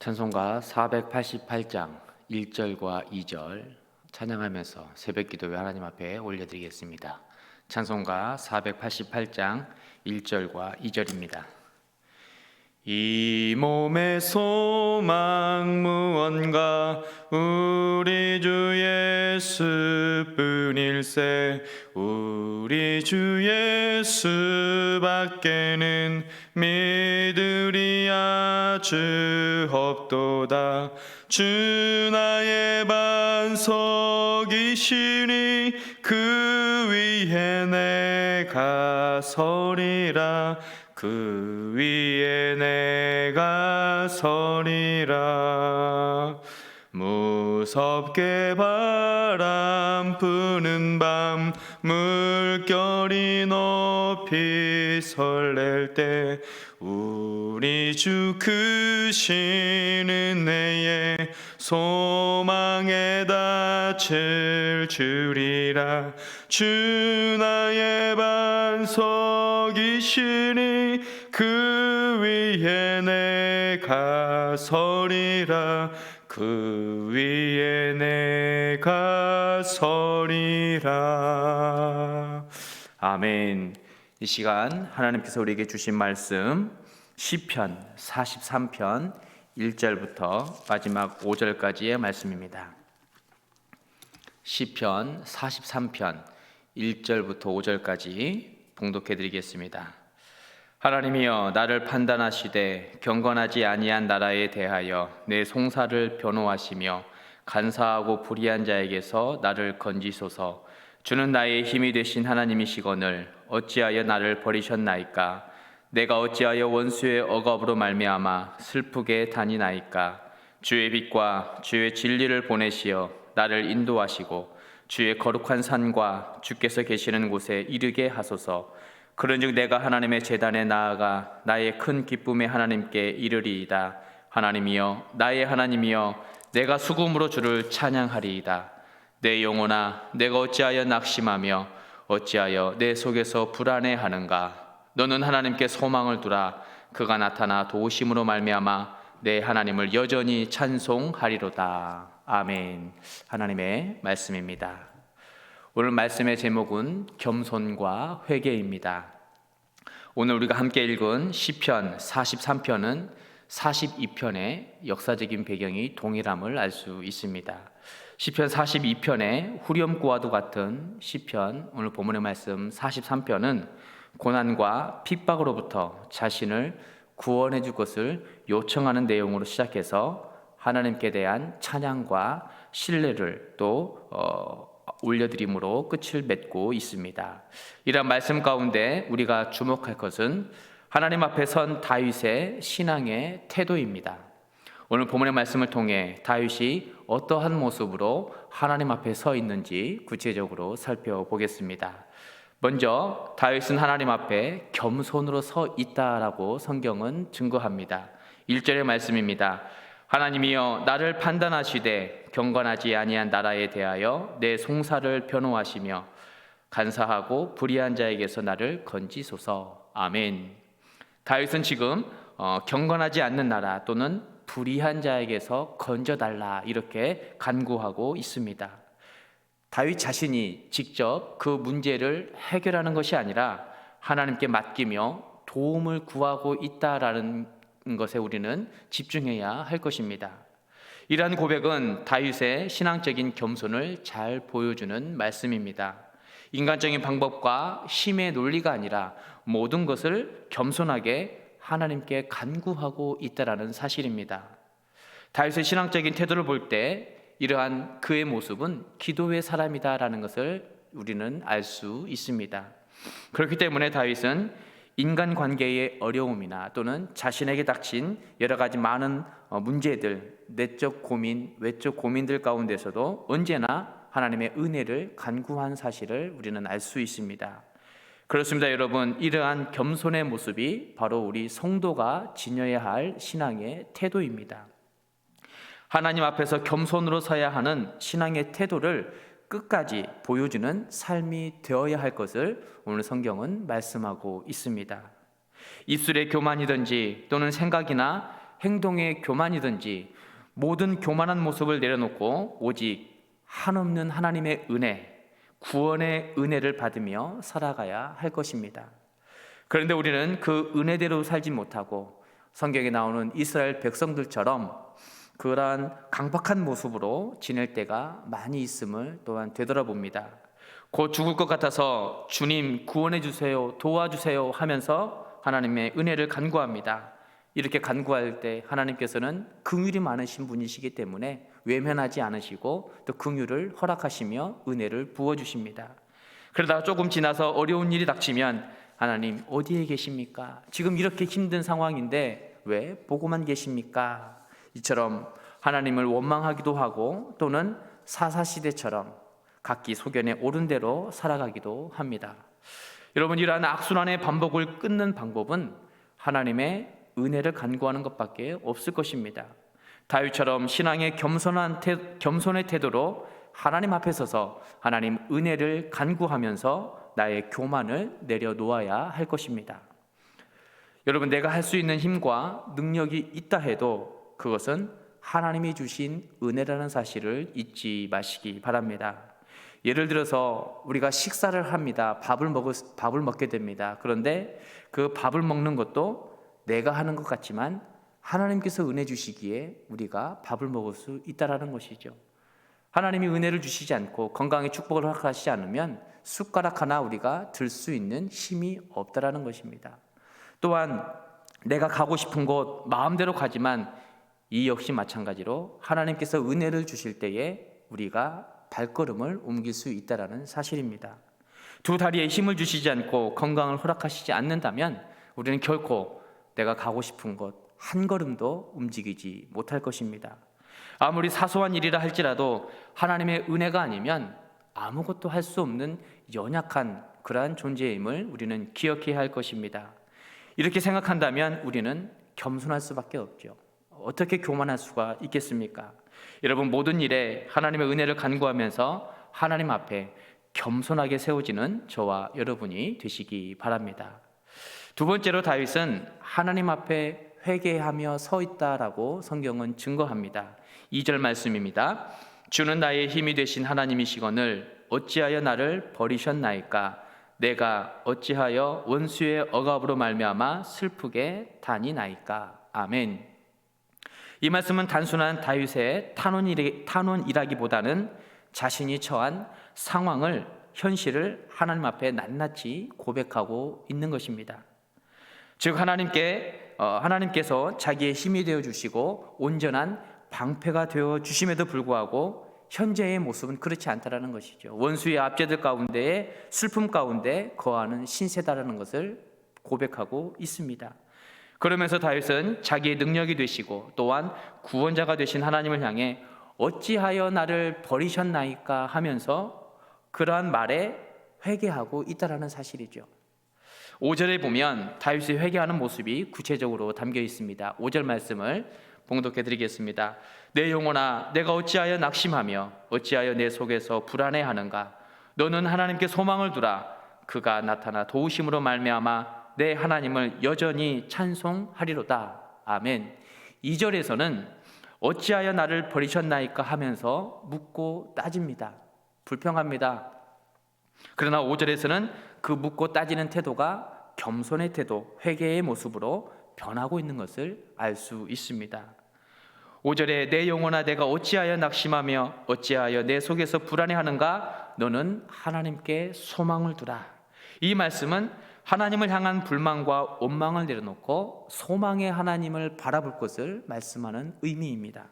찬송가 488장 1절과 2절 찬양하면서 새벽기도회 하나님 앞에 올려드리겠습니다. 찬송가 488장 1절과 2절입니다. 이 몸의 소망 무언가 우리 주 예수뿐일세. 우리 주 예수밖에는 믿으리 아주 없도다. 주 나의 반석이시니 그 위에 내가 서리라. 그 위에 내가 서리라. 무섭게 바람 부는 밤 물결이 높이 설렐 때 우리 주 크신 은혜에 소망에 닿을 주리라. 주 나의 반석이시니 그 위에 내가 서리라. 그 위에 내가 서리라. 아멘. 이 시간 하나님께서 우리에게 주신 말씀 시편 43편 1절부터 마지막 5절까지의 말씀입니다. 시편 43편 1절부터 5절까지 봉독해 드리겠습니다. 하나님이여, 나를 판단하시되 경건하지 아니한 나라에 대하여 내 송사를 변호하시며 간사하고 불의한 자에게서 나를 건지소서. 주는 나의 힘이 되신 하나님이시거늘 어찌하여 나를 버리셨나이까? 내가 어찌하여 원수의 억압으로 말미암아 슬프게 다니나이까? 주의 빛과 주의 진리를 보내시어 나를 인도하시고 주의 거룩한 산과 주께서 계시는 곳에 이르게 하소서. 그런즉 내가 하나님의 제단에 나아가 나의 큰 기쁨의 하나님께 이르리이다. 하나님이여, 나의 하나님이여, 내가 수금으로 주를 찬양하리이다. 내 영혼아, 내가 어찌하여 낙심하며 어찌하여 내 속에서 불안해하는가? 너는 하나님께 소망을 두라. 그가 나타나 도우심으로 말미암아 내 하나님을 여전히 찬송하리로다. 아멘. 하나님의 말씀입니다. 오늘 말씀의 제목은 겸손과 회개입니다. 오늘 우리가 함께 읽은 시편 43편은 42편의 역사적인 배경이 동일함을 알 수 있습니다. 시편 42편의 후렴구와도 같은 시편, 오늘 본문의 말씀 43편은 고난과 핍박으로부터 자신을 구원해 줄 것을 요청하는 내용으로 시작해서 하나님께 대한 찬양과 신뢰를 또 올려드림으로 끝을 맺고 있습니다. 이런 말씀 가운데 우리가 주목할 것은 하나님 앞에 선 다윗의 신앙의 태도입니다. 오늘 본문의 말씀을 통해 다윗이 어떠한 모습으로 하나님 앞에 서 있는지 구체적으로 살펴보겠습니다. 먼저 다윗은 하나님 앞에 겸손으로 서 있다라고 성경은 증거합니다. 1절의 말씀입니다. 하나님이여, 나를 판단하시되 경건하지 아니한 나라에 대하여 내 송사를 변호하시며 간사하고 불의한 자에게서 나를 건지소서. 아멘. 다윗은 지금 경건하지 않는 나라 또는 불의한 자에게서 건져달라 이렇게 간구하고 있습니다. 다윗 자신이 직접 그 문제를 해결하는 것이 아니라 하나님께 맡기며 도움을 구하고 있다라는 것에 우리는 집중해야 할 것입니다. 이러한 고백은 다윗의 신앙적인 겸손을 잘 보여주는 말씀입니다. 인간적인 방법과 힘의 논리가 아니라 모든 것을 겸손하게 하나님께 간구하고 있다라는 사실입니다. 다윗의 신앙적인 태도를 볼 때 이러한 그의 모습은 기도의 사람이다라는 것을 우리는 알 수 있습니다. 그렇기 때문에 다윗은 인간관계의 어려움이나 또는 자신에게 닥친 여러 가지 많은 문제들, 내적 고민, 외적 고민들 가운데서도 언제나 하나님의 은혜를 간구한 사실을 우리는 알 수 있습니다. 그렇습니다, 여러분. 이러한 겸손의 모습이 바로 우리 성도가 지녀야 할 신앙의 태도입니다. 하나님 앞에서 겸손으로 서야 하는 신앙의 태도를 끝까지 보여주는 삶이 되어야 할 것을 오늘 성경은 말씀하고 있습니다. 입술의 교만이든지 또는 생각이나 행동의 교만이든지 모든 교만한 모습을 내려놓고 오직 한없는 하나님의 은혜, 구원의 은혜를 받으며 살아가야 할 것입니다. 그런데 우리는 그 은혜대로 살지 못하고 성경에 나오는 이스라엘 백성들처럼 그러한 강박한 모습으로 지낼 때가 많이 있음을 또한 되돌아봅니다. 곧 죽을 것 같아서 주님 구원해 주세요, 도와주세요 하면서 하나님의 은혜를 간구합니다. 이렇게 간구할 때 하나님께서는 긍휼이 많으신 분이시기 때문에 외면하지 않으시고 또 긍휼을 허락하시며 은혜를 부어주십니다. 그러다가 조금 지나서 어려운 일이 닥치면 하나님 어디에 계십니까? 지금 이렇게 힘든 상황인데 왜 보고만 계십니까? 이처럼 하나님을 원망하기도 하고 또는 사사시대처럼 각기 소견에 옳은 대로 살아가기도 합니다. 여러분, 이러한 악순환의 반복을 끊는 방법은 하나님의 은혜를 간구하는 것밖에 없을 것입니다. 다윗처럼 신앙의 겸손의 태도로 하나님 앞에 서서 하나님 은혜를 간구하면서 나의 교만을 내려놓아야 할 것입니다. 여러분, 내가 할 수 있는 힘과 능력이 있다 해도 그것은 하나님이 주신 은혜라는 사실을 잊지 마시기 바랍니다. 예를 들어서 우리가 식사를 합니다. 밥을 먹게 됩니다. 그런데 그 밥을 먹는 것도 내가 하는 것 같지만 하나님께서 은혜 주시기에 우리가 밥을 먹을 수 있다라는 것이죠. 하나님이 은혜를 주시지 않고 건강에 축복을 허락하시지 않으면 숟가락 하나 우리가 들 수 있는 힘이 없다라는 것입니다. 또한 내가 가고 싶은 곳 마음대로 가지만 이 역시 마찬가지로 하나님께서 은혜를 주실 때에 우리가 발걸음을 옮길 수 있다라는 사실입니다. 두 다리에 힘을 주시지 않고 건강을 허락하시지 않는다면 우리는 결코 내가 가고 싶은 곳 한 걸음도 움직이지 못할 것입니다. 아무리 사소한 일이라 할지라도 하나님의 은혜가 아니면 아무것도 할 수 없는 연약한 그러한 존재임을 우리는 기억해야 할 것입니다. 이렇게 생각한다면 우리는 겸손할 수밖에 없죠. 어떻게 교만할 수가 있겠습니까? 여러분, 모든 일에 하나님의 은혜를 간구하면서 하나님 앞에 겸손하게 세워지는 저와 여러분이 되시기 바랍니다. 두 번째로 다윗은 하나님 앞에 회개하며 서 있다라고 성경은 증거합니다. 2절 말씀입니다. 주는 나의 힘이 되신 하나님이시거늘 어찌하여 나를 버리셨나이까? 내가 어찌하여 원수의 억압으로 말미암아 슬프게 다니나이까? 아멘. 이 말씀은 단순한 다윗의 탄원이라기보다는 자신이 처한 상황을, 현실을 하나님 앞에 낱낱이 고백하고 있는 것입니다. 즉 하나님께서 자기의 힘이 되어 주시고 온전한 방패가 되어 주심에도 불구하고 현재의 모습은 그렇지 않다라는 것이죠. 원수의 압제들 가운데에 슬픔 가운데 거하는 신세다라는 것을 고백하고 있습니다. 그러면서 다윗은 자기의 능력이 되시고 또한 구원자가 되신 하나님을 향해 어찌하여 나를 버리셨나이까 하면서 그러한 말에 회개하고 있다라는 사실이죠. 5절에 보면 다윗이 회개하는 모습이 구체적으로 담겨 있습니다. 5절 말씀을 봉독해 드리겠습니다. 내 영혼아, 내가 어찌하여 낙심하며 어찌하여 내 속에서 불안해하는가? 너는 하나님께 소망을 두라. 그가 나타나 도우심으로 말미암아 내 하나님을 여전히 찬송하리로다. 아멘. 2절에서는 어찌하여 나를 버리셨나이까 하면서 묻고 따집니다. 불평합니다. 그러나 5절에서는 그 묻고 따지는 태도가 겸손의 태도, 회개의 모습으로 변하고 있는 것을 알 수 있습니다. 5절에 내 영혼아, 내가 어찌하여 낙심하며 어찌하여 내 속에서 불안해하는가? 너는 하나님께 소망을 두라. 이 말씀은 하나님을 향한 불만과 원망을 내려놓고 소망의 하나님을 바라볼 것을 말씀하는 의미입니다.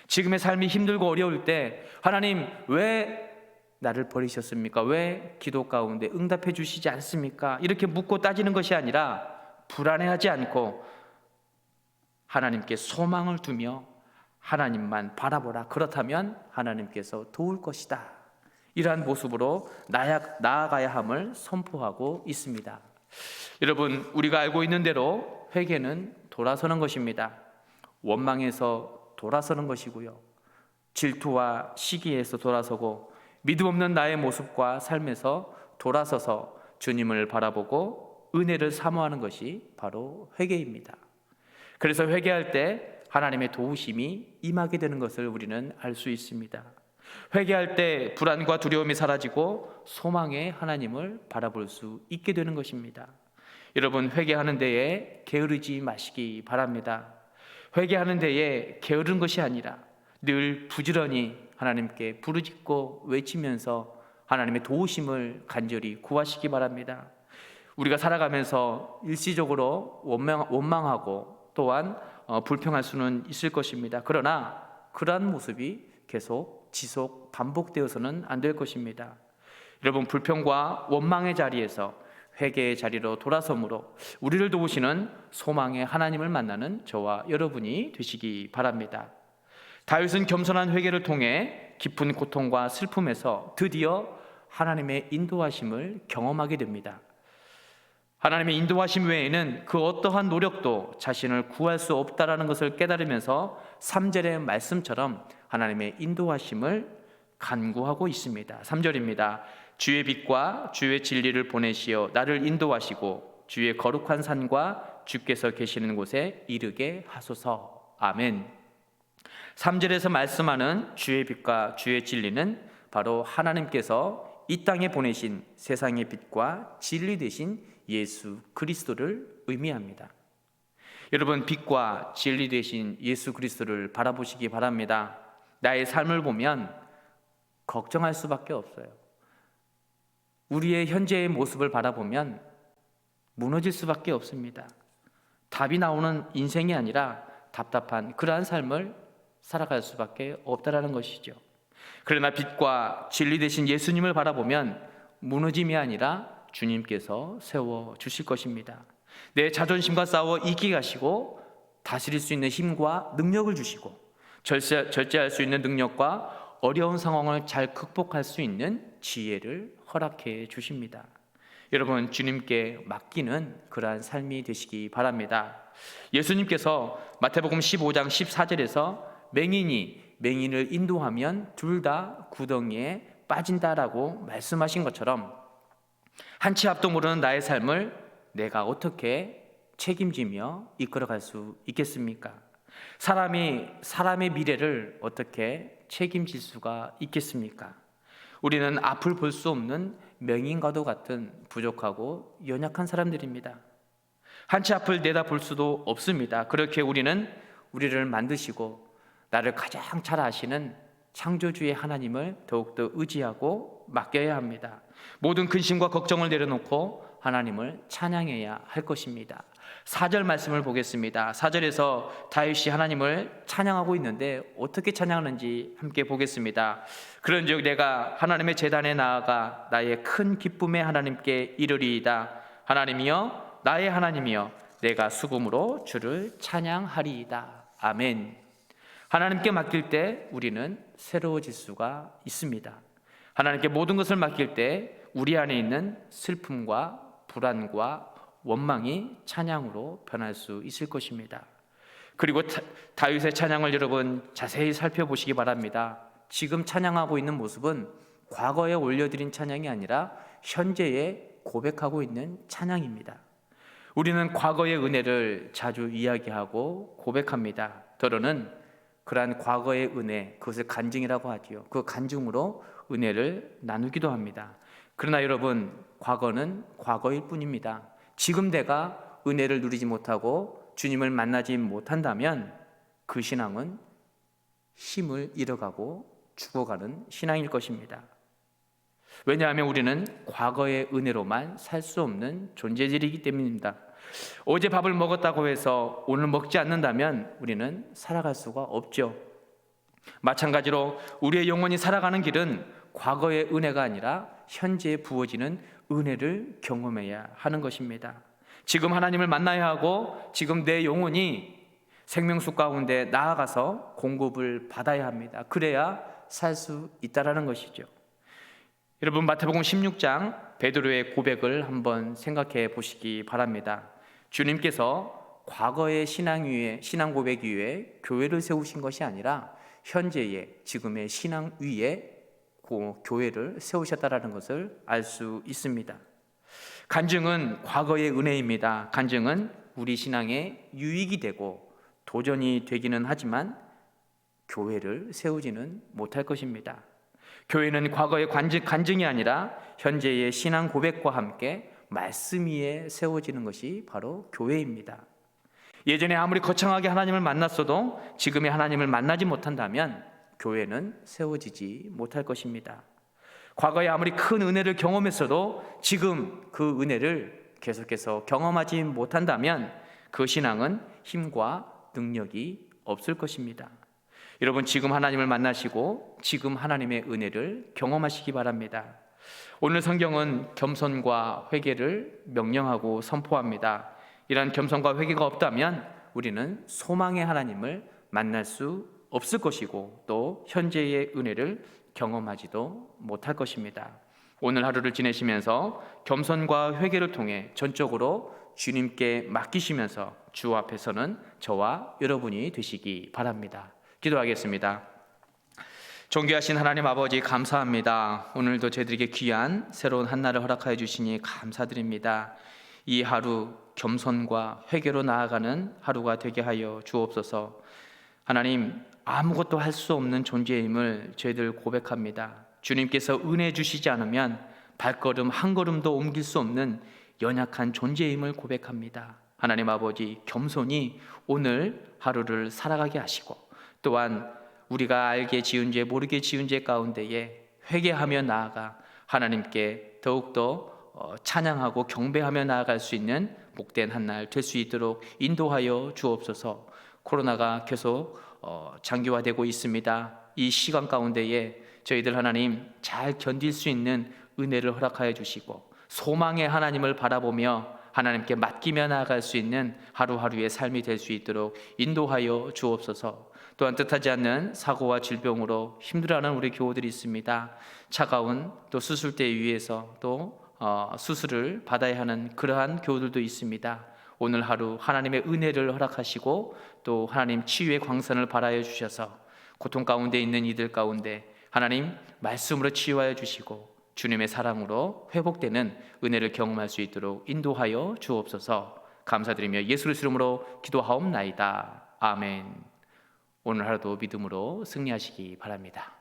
지금의 삶이 힘들고 어려울 때 하나님 왜 나를 버리셨습니까? 왜 기도 가운데 응답해 주시지 않습니까? 이렇게 묻고 따지는 것이 아니라 불안해하지 않고 하나님께 소망을 두며 하나님만 바라보라. 그렇다면 하나님께서 도울 것이다. 이러한 모습으로 나아가야 함을 선포하고 있습니다. 여러분, 우리가 알고 있는 대로 회개는 돌아서는 것입니다. 원망에서 돌아서는 것이고요, 질투와 시기에서 돌아서고 믿음 없는 나의 모습과 삶에서 돌아서서 주님을 바라보고 은혜를 사모하는 것이 바로 회개입니다. 그래서 회개할 때 하나님의 도우심이 임하게 되는 것을 우리는 알 수 있습니다. 회개할 때 불안과 두려움이 사라지고 소망의 하나님을 바라볼 수 있게 되는 것입니다. 여러분, 회개하는 데에 게으르지 마시기 바랍니다. 회개하는 데에 게으른 것이 아니라 늘 부지런히 하나님께 부르짖고 외치면서 하나님의 도우심을 간절히 구하시기 바랍니다. 우리가 살아가면서 일시적으로 원망하고 또한 불평할 수는 있을 것입니다. 그러나 그러한 모습이 계속 지속 반복되어서는 안 될 것입니다. 여러분, 불평과 원망의 자리에서 회개의 자리로 돌아섬으로 우리를 도우시는 소망의 하나님을 만나는 저와 여러분이 되시기 바랍니다. 다윗은 겸손한 회개를 통해 깊은 고통과 슬픔에서 드디어 하나님의 인도하심을 경험하게 됩니다. 하나님의 인도하심 외에는 그 어떠한 노력도 자신을 구할 수 없다라는 것을 깨달으면서 3절의 말씀처럼 하나님의 인도하심을 간구하고 있습니다. 3절입니다. 주의 빛과 주의 진리를 보내시어 나를 인도하시고 주의 거룩한 산과 주께서 계시는 곳에 이르게 하소서. 아멘. 3절에서 말씀하는 주의 빛과 주의 진리는 바로 하나님께서 이 땅에 보내신 세상의 빛과 진리 되신 예수 그리스도를 의미합니다. 여러분, 빛과 진리 되신 예수 그리스도를 바라보시기 바랍니다. 나의 삶을 보면 걱정할 수밖에 없어요. 우리의 현재의 모습을 바라보면 무너질 수밖에 없습니다. 답이 나오는 인생이 아니라 답답한 그러한 삶을 살아갈 수밖에 없다라는 것이죠. 그러나 빛과 진리 되신 예수님을 바라보면 무너짐이 아니라 주님께서 세워주실 것입니다. 내 자존심과 싸워 이기게 하시고 다스릴 수 있는 힘과 능력을 주시고 절제할 수 있는 능력과 어려운 상황을 잘 극복할 수 있는 지혜를 허락해 주십니다. 여러분, 주님께 맡기는 그러한 삶이 되시기 바랍니다. 예수님께서 마태복음 15장 14절에서 맹인이 맹인을 인도하면 둘 다 구덩이에 빠진다라고 말씀하신 것처럼 한 치 앞도 모르는 나의 삶을 내가 어떻게 책임지며 이끌어갈 수 있겠습니까? 사람의 미래를 어떻게 책임질 수가 있겠습니까? 우리는 앞을 볼 수 없는 맹인과도 같은 부족하고 연약한 사람들입니다. 한 치 앞을 내다볼 수도 없습니다. 그렇게 우리를 만드시고 나를 가장 잘 아시는 창조주의 하나님을 더욱더 의지하고 맡겨야 합니다. 모든 근심과 걱정을 내려놓고 하나님을 찬양해야 할 것입니다. 4절 말씀을 보겠습니다. 4절에서 다윗이 하나님을 찬양하고 있는데 어떻게 찬양하는지 함께 보겠습니다. 그런즉 내가 하나님의 제단에 나아가 나의 큰 기쁨의 하나님께 이르리이다. 하나님이여, 나의 하나님이여, 내가 수금으로 주를 찬양하리이다. 아멘. 하나님께 맡길 때 우리는 새로워질 수가 있습니다. 하나님께 모든 것을 맡길 때 우리 안에 있는 슬픔과 불안과 원망이 찬양으로 변할 수 있을 것입니다. 그리고 다윗의 찬양을 여러분 자세히 살펴보시기 바랍니다. 지금 찬양하고 있는 모습은 과거에 올려드린 찬양이 아니라 현재에 고백하고 있는 찬양입니다. 우리는 과거의 은혜를 자주 이야기하고 고백합니다. 더러는 그러한 과거의 은혜, 그것을 간증이라고 하지요. 그 간증으로 은혜를 나누기도 합니다. 그러나 여러분, 과거는 과거일 뿐입니다. 지금 내가 은혜를 누리지 못하고 주님을 만나지 못한다면 그 신앙은 힘을 잃어가고 죽어가는 신앙일 것입니다. 왜냐하면 우리는 과거의 은혜로만 살 수 없는 존재들이기 때문입니다. 어제 밥을 먹었다고 해서 오늘 먹지 않는다면 우리는 살아갈 수가 없죠. 마찬가지로 우리의 영혼이 살아가는 길은 과거의 은혜가 아니라 현재에 부어지는 은혜를 경험해야 하는 것입니다. 지금 하나님을 만나야 하고 지금 내 영혼이 생명수 가운데 나아가서 공급을 받아야 합니다. 그래야 살 수 있다라는 것이죠. 여러분, 마태복음 16장 베드로의 고백을 한번 생각해 보시기 바랍니다. 주님께서 과거의 신앙 고백 위에 교회를 세우신 것이 아니라 현재의 지금의 신앙 위에 교회를 세우셨다라는 것을 알 수 있습니다. 간증은 과거의 은혜입니다. 간증은 우리 신앙의 유익이 되고 도전이 되기는 하지만 교회를 세우지는 못할 것입니다. 교회는 과거의 간증이 아니라 현재의 신앙 고백과 함께 말씀 위에 세워지는 것이 바로 교회입니다. 예전에 아무리 거창하게 하나님을 만났어도 지금의 하나님을 만나지 못한다면 교회는 세워지지 못할 것입니다. 과거에 아무리 큰 은혜를 경험했어도 지금 그 은혜를 계속해서 경험하지 못한다면 그 신앙은 힘과 능력이 없을 것입니다. 여러분, 지금 하나님을 만나시고 지금 하나님의 은혜를 경험하시기 바랍니다. 오늘 성경은 겸손과 회개를 명령하고 선포합니다. 이러한 겸손과 회개가 없다면 우리는 소망의 하나님을 만날 수 없을 것이고 또 현재의 은혜를 경험하지도 못할 것입니다. 오늘 하루를 지내시면서 겸손과 회개를 통해 전적으로 주님께 맡기시면서 주 앞에서는 저와 여러분이 되시기 바랍니다. 기도하겠습니다. 존귀하신 하나님 아버지, 감사합니다. 오늘도 저희들에게 귀한 새로운 한 날을 허락하여 주시니 감사드립니다. 이 하루 겸손과 회개로 나아가는 하루가 되게 하여 주옵소서. 하나님, 아무것도 할 수 없는 존재임을 저희들 고백합니다. 주님께서 은혜 주시지 않으면 발걸음 한 걸음도 옮길 수 없는 연약한 존재임을 고백합니다. 하나님 아버지, 겸손히 오늘 하루를 살아가게 하시고 또한 우리가 알게 지은 죄 모르게 지은 죄 가운데에 회개하며 나아가 하나님께 더욱더 찬양하고 경배하며 나아갈 수 있는 복된 한 날 될 수 있도록 인도하여 주옵소서. 코로나가 계속 장기화되고 있습니다. 이 시간 가운데에 저희들 하나님 잘 견딜 수 있는 은혜를 허락하여 주시고 소망의 하나님을 바라보며 하나님께 맡기며 나아갈 수 있는 하루하루의 삶이 될 수 있도록 인도하여 주옵소서. 또한 뜻하지 않는 사고와 질병으로 힘들어하는 우리 교우들이 있습니다. 차가운 또 수술대 위에서 또 수술을 받아야 하는 그러한 교우들도 있습니다. 오늘 하루 하나님의 은혜를 허락하시고 또 하나님 치유의 광선을 발하여 주셔서 고통 가운데 있는 이들 가운데 하나님 말씀으로 치유하여 주시고 주님의 사랑으로 회복되는 은혜를 경험할 수 있도록 인도하여 주옵소서. 감사드리며 예수 그리스도 이름으로 기도하옵나이다. 아멘. 오늘 하루도 믿음으로 승리하시기 바랍니다.